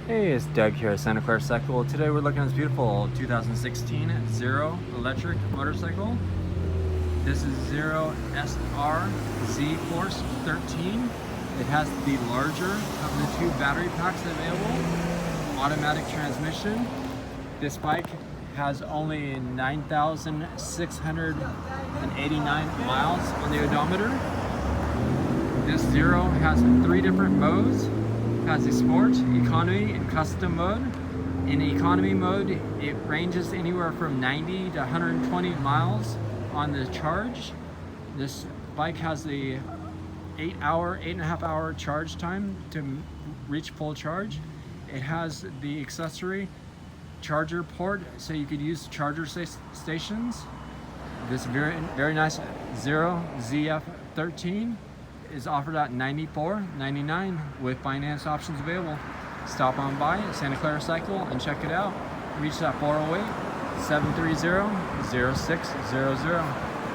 Hey, it's Doug here at Santa Clara Cycle. Today we're looking at this beautiful 2016 Zero electric motorcycle. This is Zero SR Z Force 13. It has the larger of the two battery packs available, automatic transmission. This bike has only 9,689 miles on the odometer. This Zero has 3 different modes. Has a sport, economy, and custom mode. In economy mode, it ranges anywhere from 90 to 120 miles on the charge. This bike has the 8.5 hour charge time to reach full charge. It has the accessory charger port, so you could use charger stations. This very nice Zero ZF13 is offered at $94.99 with finance options available. Stop on by at Santa Clara Cycle and check it out. Reach that 408-730-0600.